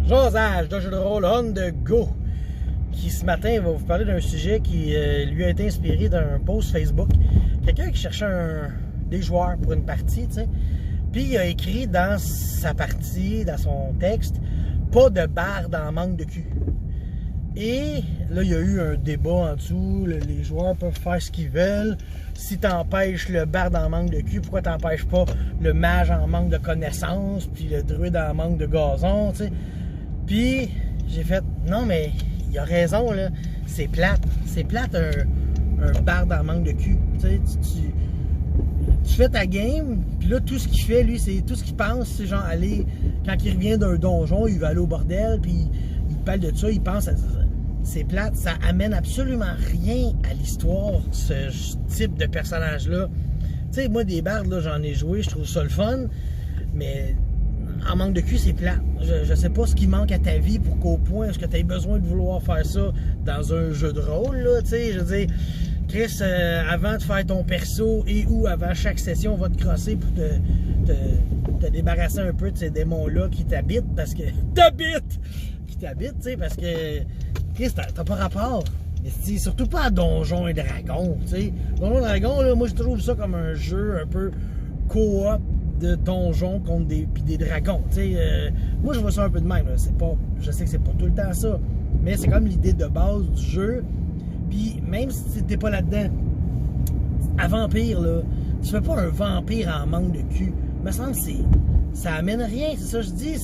Jasage de jeu de rôle On The Go, qui ce matin va vous parler d'un sujet qui lui a été inspiré d'un post Facebook. Quelqu'un qui cherchait des joueurs pour une partie, tu sais. Puis il a écrit dans sa partie, dans son texte, pas de barde en manque de cul. Et là, il y a eu un débat en dessous. Les joueurs peuvent faire ce qu'ils veulent. Si t'empêches le barde en manque de cul, pourquoi t'empêches pas le mage en manque de connaissances, puis le druide en manque de gazon, tu sais? Puis j'ai fait, non mais il a raison, là. C'est plate. C'est plate un barde en manque de cul. Tu sais, tu fais ta game, puis là, tout ce qu'il fait, lui, c'est tout ce qu'il pense, c'est genre aller, quand il revient d'un donjon, il va aller au bordel, puis il parle de ça, il pense à ça. C'est plate, ça amène absolument rien à l'histoire, ce type de personnage-là. Tu sais, moi, des bardes, là, j'en ai joué, je trouve ça le fun, mais en manque de cul, c'est plate. Je sais pas ce qui manque à ta vie pour qu'au point est-ce que tu aies besoin de vouloir faire ça dans un jeu de rôle, là, tu sais, je veux dire, Chris, avant de faire ton perso et ou avant chaque session, on va te crosser pour te débarrasser un peu de ces démons-là qui t'habitent, parce que... tu sais, parce que... Chris, t'as pas rapport. Mais surtout pas à Donjons et Dragons, tu sais. Donjons et Dragons, là, moi, je trouve ça comme un jeu un peu co-op de donjons contre des dragons, tu sais. Moi, je vois ça un peu de même, là. C'est pas... Je sais que c'est pas tout le temps ça, mais c'est comme l'idée de base du jeu. Puis, même si t'es pas là-dedans, à vampire, là, tu fais pas un vampire en manque de cul. Me semble que ça amène rien, c'est ça que je dis.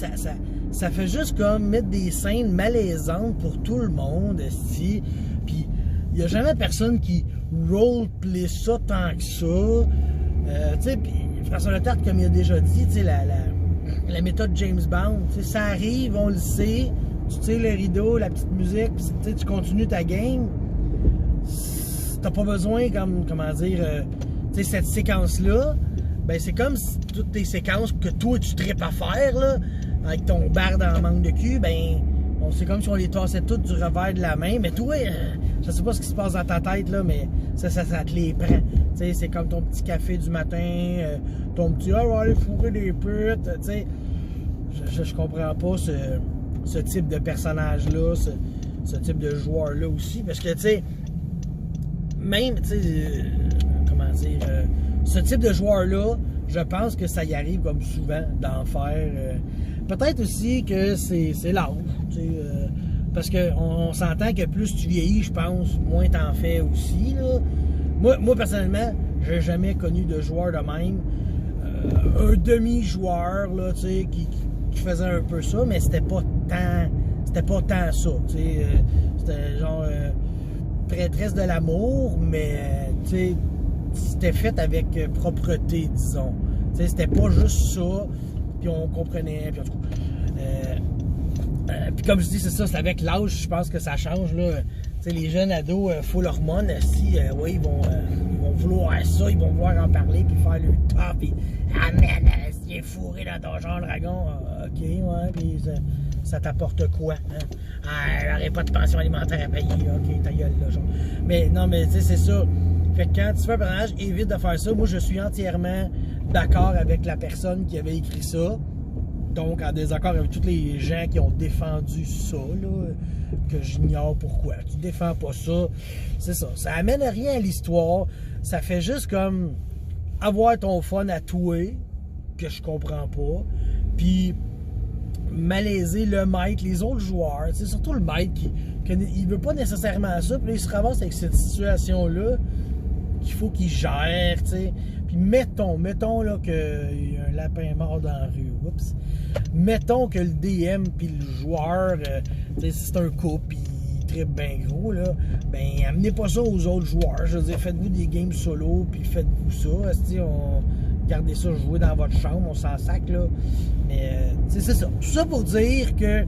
Ça fait juste comme mettre des scènes malaisantes pour tout le monde, esti. Puis, il n'y a jamais personne qui roleplay ça tant que ça. Tu sais, puis François Letarte, comme il a déjà dit, tu sais, la méthode James Bond, tu sais, ça arrive, on le sait, tu tires le rideau, la petite musique, puis tu continues ta game. T'as pas besoin, comme, comment dire, tu sais, cette séquence-là, ben c'est comme si toutes tes séquences que toi tu tripes à faire, là, avec ton barde en manque de cul, ben, c'est comme si on les tassait toutes du revers de la main, mais toi, je sais pas ce qui se passe dans ta tête, là, mais ça te les prend. Tu sais, c'est comme ton petit café du matin, ton petit, on va aller fourrer des putes, tu sais. Je comprends pas ce type de personnage-là, ce type de joueur-là aussi, parce que, tu sais, même, tu sais, comment dire, ce type de joueur-là, je pense que ça y arrive comme souvent d'en faire. Peut-être aussi que c'est l'âge, tu sais, parce qu'on s'entend que plus tu vieillis, je pense, moins t'en fais aussi, là. Moi, personnellement, j'ai jamais connu de joueur de même. Un demi-joueur, là, tu sais, qui faisait un peu ça, mais c'était pas tant ça, tu sais. C'était genre... traîtresse de l'amour, mais tu sais, c'était fait avec propreté, disons. Tu sais, c'était pas juste ça, puis on comprenait, puis en tout cas. Puis comme je dis, c'est ça, c'est avec l'âge, je pense que ça change, là. Tu sais, les jeunes ados, full hormones, si, ouais, ils vont vouloir ça, ils vont vouloir en parler, puis faire le top, puis ah man, il est fourré dans Donjon Dragon, ok, ouais, puis ça t'apporte quoi, hein? Ah, j'aurais pas de pension alimentaire à payer, ok, ta gueule, là, genre. Mais non, mais tu sais, c'est ça. Fait que quand tu fais un personnage, évite de faire ça. Moi, je suis entièrement d'accord avec la personne qui avait écrit ça. Donc, en désaccord avec tous les gens qui ont défendu ça, là, que j'ignore pourquoi. Tu défends pas ça. C'est ça. Ça amène rien à l'histoire. Ça fait juste comme avoir ton fun à tuer, que je comprends pas. Puis malaiser le maître, les autres joueurs, c'est surtout le maître qui il veut pas nécessairement ça, puis là, il se ramasse avec cette situation-là qu'il faut qu'il gère, tu sais. Puis mettons là qu'il y a un lapin mort dans la rue, oups. Mettons que le DM puis le joueur, tu sais, si c'est un couple, puis il trippe bien gros, là, ben amenez pas ça aux autres joueurs, je veux dire, faites-vous des games solo, puis faites-vous ça, tu sais, gardez ça jouer dans votre chambre, on s'en sac, là. Mais, c'est ça. Tout ça pour dire que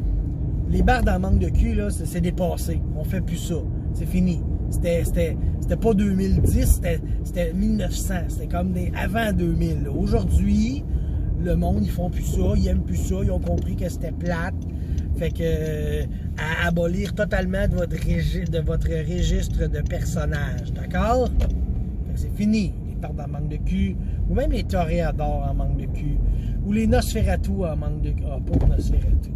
les bardes en manque de cul, là, c'est dépassé. On fait plus ça. C'est fini. C'était pas 2010, c'était 1900. C'était comme avant 2000. Aujourd'hui, le monde, ils font plus ça, ils aiment plus ça, ils ont compris que c'était plate. Fait que, à abolir totalement de votre registre de personnages. D'accord? Fait que c'est fini. En manque de cul, ou même les toréadors en manque de cul, ou les Nosferatu en manque de cul. Ah, pas Nosferatu.